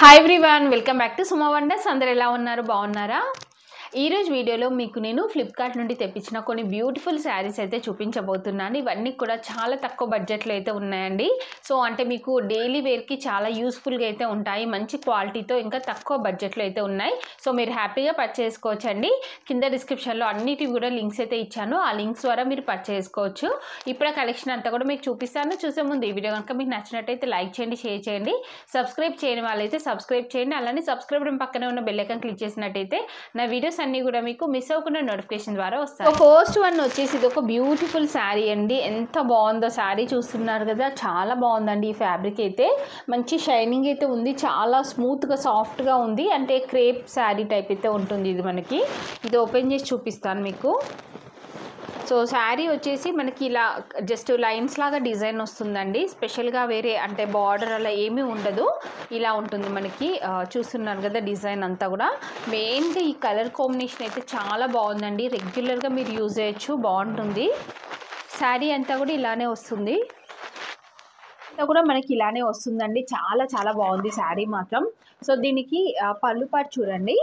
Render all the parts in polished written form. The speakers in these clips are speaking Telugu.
Hi everyone, welcome back to Suma wonders. అందరు ఎలా ఉన్నారు? బాగున్నారా? ఈరోజు వీడియోలో మీకు నేను ఫ్లిప్కార్ట్ నుండి తెప్పించిన కొన్ని బ్యూటిఫుల్ శారీస్ అయితే చూపించబోతున్నాను. ఇవన్నీ కూడా చాలా తక్కువ బడ్జెట్లో అయితే ఉన్నాయండి. సో అంటే మీకు డైలీ వేర్కి చాలా యూస్ఫుల్గా అయితే ఉంటాయి. మంచి క్వాలిటీతో ఇంకా తక్కువ బడ్జెట్లో అయితే ఉన్నాయి. సో మీరు హ్యాపీగా పర్చేస్ చేసుకోవచ్చండి. కింద డిస్క్రిప్షన్లో అన్నిటివి కూడా లింక్స్ అయితే ఇచ్చాను. ఆ లింక్స్ ద్వారా మీరు పర్చేస్ చేసుకోవచ్చు. ఇప్పుడు ఆ కలెక్షన్ అంతా కూడా మీకు చూపిస్తాను. చూసే ముందు ఈ వీడియో కనుక మీకు నచ్చినట్టయితే లైక్ చేయండి, షేర్ చేయండి. సబ్స్క్రైబ్ చేయని వాళ్ళైతే సబ్స్క్రైబ్ చేయండి. అలానే సబ్స్క్రైబ్ పక్కనే ఉన్న బెల్ ఐకాన్ క్లిక్ చేసినట్టయితే నా వీడియోస్ అన్నీ కూడా మీకు మిస్ అవ్వకుండా నోటిఫికేషన్ ద్వారా వస్తాయి. ఫస్ట్ వన్ వచ్చేసి ఇది ఒక బ్యూటిఫుల్ శారీ అండి. ఎంత బాగుందో శారీ చూస్తున్నారు కదా, చాలా బాగుందండి. ఈ ఫ్యాబ్రిక్ అయితే మంచి షైనింగ్ అయితే ఉంది, చాలా స్మూత్గా సాఫ్ట్గా ఉంది. అంటే క్రేప్ శారీ టైప్ అయితే ఉంటుంది. ఇది మనకి ఇది ఓపెన్ చేసి చూపిస్తాను మీకు. సో శారీ వచ్చేసి మనకి ఇలా జస్ట్ లైన్స్ లాగా డిజైన్ వస్తుందండి. స్పెషల్గా వేరే అంటే బార్డర్ అలా ఏమీ ఉండదు, ఇలా ఉంటుంది మనకి. చూస్తున్నారు కదా డిజైన్ అంతా కూడా. మెయిన్గా ఈ కలర్ కాంబినేషన్ అయితే చాలా బాగుందండి. రెగ్యులర్గా మీరు యూజ్ చేయొచ్చు, బాగుంటుంది. శారీ అంతా కూడా ఇలానే వస్తుంది, అంతా కూడా మనకి ఇలానే వస్తుందండి. చాలా చాలా బాగుంది శారీ మాత్రం. సో దీనికి పళ్ళు పాటు చూడండి,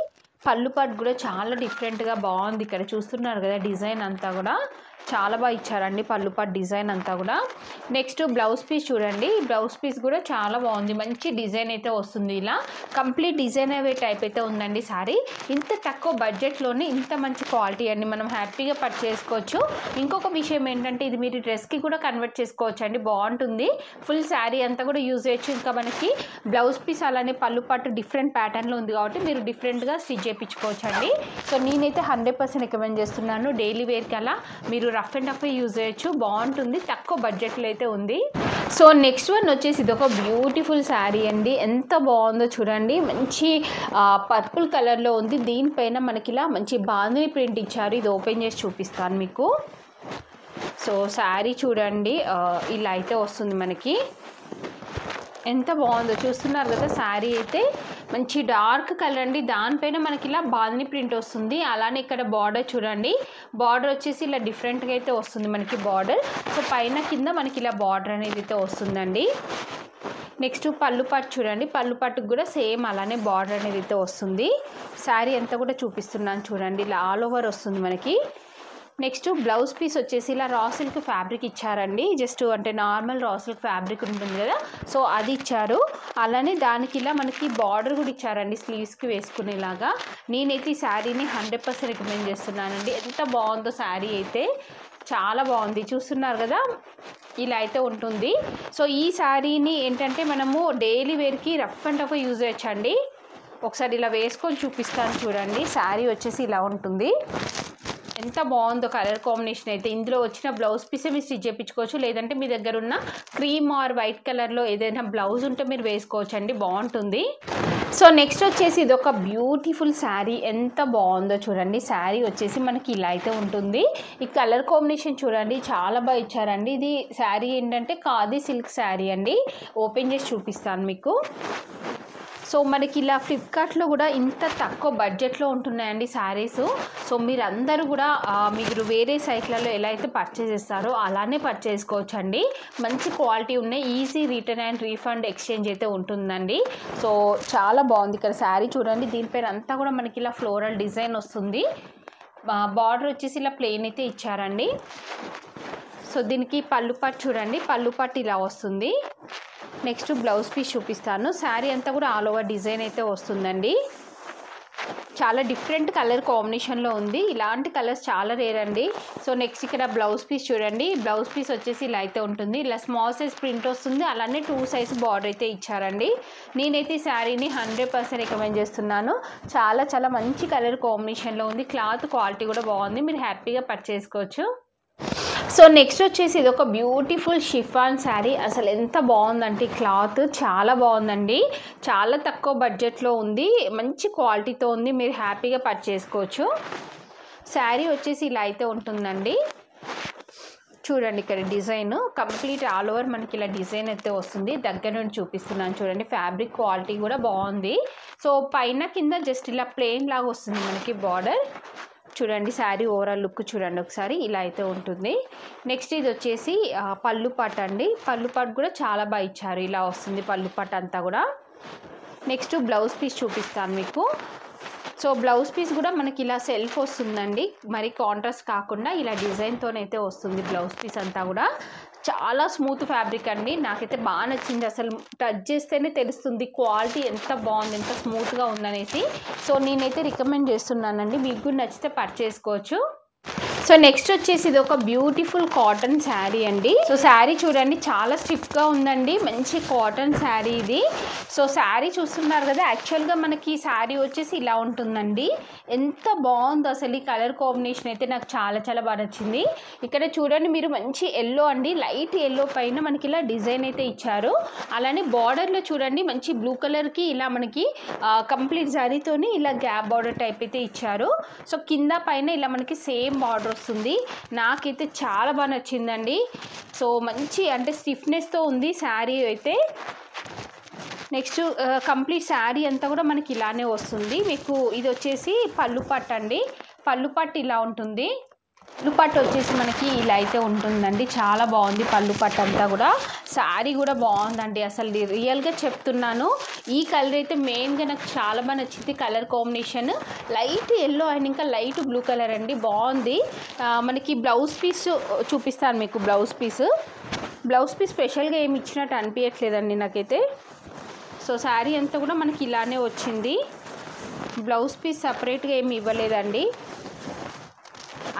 పళ్ళు పాటు కూడా చాలా డిఫరెంట్గా బాగుంది. ఇక్కడ చూస్తున్నారు కదా డిజైన్ అంతా కూడా చాలా బాగా ఇచ్చారండి, పళ్ళు పాటు డిజైన్ అంతా కూడా. నెక్స్ట్ బ్లౌజ్ పీస్ చూడండి, బ్లౌజ్ పీస్ కూడా చాలా బాగుంది. మంచి డిజైన్ అయితే వస్తుంది, ఇలా కంప్లీట్ డిజైన్ అవే టైప్ అయితే ఉందండి శారీ. ఇంత తక్కువ బడ్జెట్లోనే ఇంత మంచి క్వాలిటీ అండి, మనం హ్యాపీగా పర్చేస్ చేసుకోవచ్చు. ఇంకొక విషయం ఏంటంటే ఇది మీరు డ్రెస్కి కూడా కన్వర్ట్ చేసుకోవచ్చు అండి, బాగుంటుంది. ఫుల్ శారీ అంతా కూడా యూజ్ చేయొచ్చు. ఇంకా మనకి బ్లౌజ్ పీస్ అలానే పళ్ళు పాటు డిఫరెంట్ ప్యాటర్న్లో ఉంది కాబట్టి మీరు డిఫరెంట్గా స్టిచ్ చేయించుకోవచ్చు అండి. సో నేనైతే 100% రికమెండ్ చేస్తున్నాను. డైలీ వేర్కి అలా మీరు రఫ్ అండ్ టఫ్ యూజ్ చేయొచ్చు, బాగుంటుంది. తక్కువ బడ్జెట్లో అయితే ఉంది. సో నెక్స్ట్ వన్ వచ్చేసి ఇది ఒక బ్యూటిఫుల్ శారీ అండి. ఎంత బాగుందో చూడండి, మంచి పర్పుల్ కలర్లో ఉంది. దీనిపైన మనకి ఇలా మంచి బాందిని ప్రింట్ ఇచ్చారు. ఇది ఓపెన్ చేసి చూపిస్తాను మీకు. సో శారీ చూడండి ఇలా అయితే వస్తుంది మనకి. ఎంత బాగుందో చూస్తున్నారు కదా. శారీ అయితే మంచి డార్క్ కలర్ అండి, దానిపైన మనకి ఇలా బాందిని ప్రింట్ వస్తుంది. అలానే ఇక్కడ బార్డర్ చూడండి, బార్డర్ వచ్చేసి ఇలా డిఫరెంట్గా అయితే వస్తుంది మనకి బార్డర్. సో పైన కింద మనకి ఇలా బార్డర్ అనేది అయితే వస్తుందండి. నెక్స్ట్ పళ్ళు పాటు చూడండి, పళ్ళు పాటుకు కూడా సేమ్ అలానే బార్డర్ అనేది అయితే వస్తుంది. శారీ అంతా కూడా చూపిస్తున్నాను చూడండి, ఇలా ఆల్ ఓవర్ వస్తుంది మనకి. నెక్స్ట్ బ్లౌజ్ పీస్ వచ్చేసి ఇలా రా సిల్క్ ఫ్యాబ్రిక్ ఇచ్చారండి. జస్ట్ అంటే నార్మల్ రా సిల్క్ ఫ్యాబ్రిక్ ఉంటుంది కదా, సో అది ఇచ్చారు. అలానే దానికి ఇలా మనకి బార్డర్ కూడా ఇచ్చారండి, స్లీవ్స్కి వేసుకునేలాగా. నేనైతే ఈ శారీని 100% రికమెండ్ చేస్తున్నానండి. ఎంత బాగుందో శారీ అయితే, చాలా బాగుంది. చూస్తున్నారు కదా ఇలా అయితే ఉంటుంది. సో ఈ శారీని ఏంటంటే మనము డైలీ వేర్కి రఫ్ అండ్ టఫ్ యూజ్ చేయొచ్చండి. ఒకసారి ఇలా వేసుకొని చూపిస్తాను చూడండి. శారీ వచ్చేసి ఇలా ఉంటుంది, ఎంత బాగుందో కలర్ కాంబినేషన్ అయితే. ఇందులో వచ్చిన బ్లౌజ్ పీసే మీరు స్టిచ్ చేయించుకోవచ్చు, లేదంటే మీ దగ్గర ఉన్న క్రీమ్ ఆర్ వైట్ కలర్లో ఏదైనా బ్లౌజ్ ఉంటే మీరు వేసుకోవచ్చు అండి, బాగుంటుంది. సో నెక్స్ట్ వచ్చేసి ఇది ఒక బ్యూటిఫుల్ శారీ. ఎంత బాగుందో చూడండి. శారీ వచ్చేసి మనకి ఇలా అయితే ఉంటుంది. ఈ కలర్ కాంబినేషన్ చూడండి, చాలా బాగా ఇచ్చారండి. ఇది శారీ ఏంటంటే ఖాదీ సిల్క్ శారీ అండి. ఓపెన్ చేసి చూపిస్తాను మీకు. సో మనకి ఇలా ఫ్లిప్కార్ట్లో కూడా ఇంత తక్కువ బడ్జెట్లో ఉంటున్నాయండి శారీస్. సో మీరందరూ కూడా మీరు వేరే సైట్లలో ఎలా అయితే పర్చేస్ చేస్తారో అలానే పర్చేస్ చేసుకోవచ్చు అండి. మంచి క్వాలిటీ ఉన్నాయి, easy return and refund exchange అయితే ఉంటుందండి. సో చాలా బాగుంది. ఇక్కడ శారీ చూడండి, దీనిపైన అంతా కూడా మనకి ఇలా ఫ్లోరల్ డిజైన్ వస్తుంది. బార్డర్ వచ్చేసి ఇలా ప్లెయిన్ అయితే ఇచ్చారండి. సో దీనికి పళ్ళు పాటు చూడండి, పళ్ళు పాటు ఇలా వస్తుంది. నెక్స్ట్ బ్లౌజ్ పీస్ చూపిస్తాను. శారీ అంతా కూడా ఆల్ ఓవర్ డిజైన్ అయితే వస్తుందండి. చాలా డిఫరెంట్ కలర్ కాంబినేషన్లో ఉంది. ఇలాంటి కలర్స్ చాలా రేర్ అండి. సో నెక్స్ట్ ఇక్కడ బ్లౌజ్ పీస్ చూడండి, బ్లౌజ్ పీస్ వచ్చేసి ఇలా అయితే ఉంటుంది. ఇలా స్మాల్ సైజ్ ప్రింట్ వస్తుంది, అలానే 2 సైజ్ బార్డర్ అయితే ఇచ్చారండి. నేనైతే ఈ శారీని 100% రికమెండ్ చేస్తున్నాను. చాలా చాలా మంచి కలర్ కాంబినేషన్లో ఉంది. క్లాత్ క్వాలిటీ కూడా బాగుంది, మీరు హ్యాపీగా పర్చేస్ చేసుకోవచ్చు. సో నెక్స్ట్ వచ్చేసి ఇది ఒక బ్యూటిఫుల్ షిఫాన్ శారీ. అసలు ఎంత బాగుందంటే క్లాత్ చాలా బాగుందండి. చాలా తక్కువ బడ్జెట్లో ఉంది, మంచి క్వాలిటీతో ఉంది, మీరు హ్యాపీగా పర్చేస్ చేసుకోవచ్చు. శారీ వచ్చేసి ఇలా అయితే ఉంటుందండి. చూడండి ఇక్కడ డిజైన్ కంప్లీట్ ఆల్ ఓవర్ మనకి ఇలా డిజైన్ అయితే వస్తుంది. దగ్గర నుండి చూపిస్తున్నాను చూడండి. ఫ్యాబ్రిక్ క్వాలిటీ కూడా బాగుంది. సో పైన కింద జస్ట్ ఇలా ప్లెయిన్ లాగా వస్తుంది మనకి బార్డర్. చూడండి శారీ ఓవరాల్ లుక్ చూడండి ఒకసారి, ఇలా అయితే ఉంటుంది. నెక్స్ట్ ఇది వచ్చేసి పళ్ళు పాట అండి. పళ్ళు పాటు కూడా చాలా బాగా ఇచ్చారు, ఇలా వస్తుంది పళ్ళు పాట అంతా కూడా. నెక్స్ట్ బ్లౌజ్ పీస్ చూపిస్తాను మీకు. సో బ్లౌజ్ పీస్ కూడా మనకి ఇలా సెల్ఫ్ వస్తుందండి, మరి కాంట్రాస్ట్ కాకుండా ఇలా డిజైన్తోనైతే వస్తుంది బ్లౌజ్ పీస్ అంతా కూడా. చాలా స్మూత్ ఫ్యాబ్రిక్ అండి, నాకైతే బాగా నచ్చింది. అసలు టచ్ చేస్తేనే తెలుస్తుంది క్వాలిటీ ఎంత బాగుంది, ఎంత స్మూత్గా ఉందనేసి. సో నేనైతే రికమెండ్ చేస్తున్నానండి, మీకు కూడా నచ్చితే పర్చేస్ చేసుకోవచ్చు. సో నెక్స్ట్ వచ్చేసి ఇది ఒక బ్యూటిఫుల్ కాటన్ శారీ అండి. సో శారీ చూడండి చాలా స్టిఫ్గా ఉందండి, మంచి కాటన్ శారీ ఇది. సో శారీ చూస్తున్నారు కదా, యాక్చువల్గా మనకి శారీ వచ్చేసి ఇలా ఉంటుందండి. ఎంత బాగుందో అసలు, ఈ కలర్ కాంబినేషన్ అయితే నాకు చాలా చాలా బాగా నచ్చింది. ఇక్కడ చూడండి మీరు, మంచి ఎల్లో అండి, లైట్ ఎల్లో పైన మనకి ఇలా డిజైన్ అయితే ఇచ్చారు. అలానే బార్డర్లో చూడండి మంచి బ్లూ కలర్కి ఇలా మనకి కంప్లీట్ శారీతోని ఇలా గ్యాప్ బార్డర్ టైప్ అయితే ఇచ్చారు. సో కింద పైన ఇలా మనకి సేమ్ బార్డర్ వస్తుంది. నాకైతే చాలా బాగా నచ్చిందండి. సో మంచి అంటే స్టిఫ్నెస్తో ఉంది శారీ అయితే. నెక్స్ట్ కంప్లీట్ శారీ అంతా కూడా మనకి ఇలానే వస్తుంది. మీకు ఇది వచ్చేసి పళ్ళు పట్టు అండి, పళ్ళు పట్టు ఇలా ఉంటుంది. పళ్ళు పట్టు వచ్చేసి మనకి ఇలా అయితే ఉంటుందండి, చాలా బాగుంది పళ్ళు పట్టు అంతా కూడా. శారీ కూడా బాగుందండి, అసలు రియల్గా చెప్తున్నాను. ఈ కలర్ అయితే మెయిన్గా నాకు చాలా బాగా నచ్చింది. Colour combination light yellow and ఇంకా లైట్ బ్లూ కలర్ అండి, బాగుంది. మనకి బ్లౌజ్ పీస్ చూపిస్తాను మీకు. బ్లౌజ్ పీస్ స్పెషల్గా ఏమి ఇచ్చినట్టు అనిపించట్లేదండి నాకైతే. సో శారీ అంతా కూడా మనకి ఇలానే వచ్చింది, బ్లౌజ్ పీస్ సపరేట్గా ఏమి ఇవ్వలేదండి,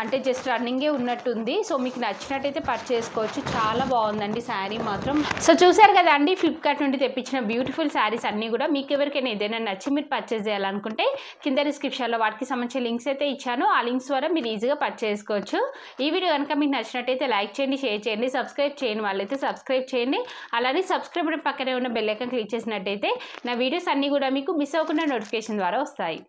అంటే జస్ట్ రన్నింగే ఉన్నట్టుంది. సో మీకు నచ్చినట్టయితే పర్చేస్ చేసుకోవచ్చు, చాలా బాగుందండి శారీ మాత్రం. సో చూసారు కదా అండి, ఫ్లిప్కార్ట్ నుండి తెప్పించిన బ్యూటిఫుల్ శారీస్ అన్నీ కూడా. మీకు ఎవరికైనా ఏదైనా నచ్చి మీరు పర్చేస్ చేయాలనుకుంటే కింద డిస్క్రిప్షన్లో వాటికి సంబంధించిన లింక్స్ అయితే ఇచ్చాను, ఆ లింక్స్ ద్వారా మీరు ఈజీగా పర్చేస్ చేసుకోవచ్చు. ఈ వీడియో కనుక మీకు నచ్చినట్టయితే లైక్ చేయండి, షేర్ చేయండి, సబ్స్క్రైబ్ చేయని వాళ్ళైతే సబ్స్క్రైబ్ చేయండి. అలానే సబ్స్క్రైబ్ పక్కనే ఉన్న బెల్ ఐకాన్ క్లిక్ చేసినట్టయితే నా వీడియోస్ అన్నీ కూడా మీకు మిస్ అవ్వకుండా నోటిఫికేషన్ ద్వారా వస్తాయి.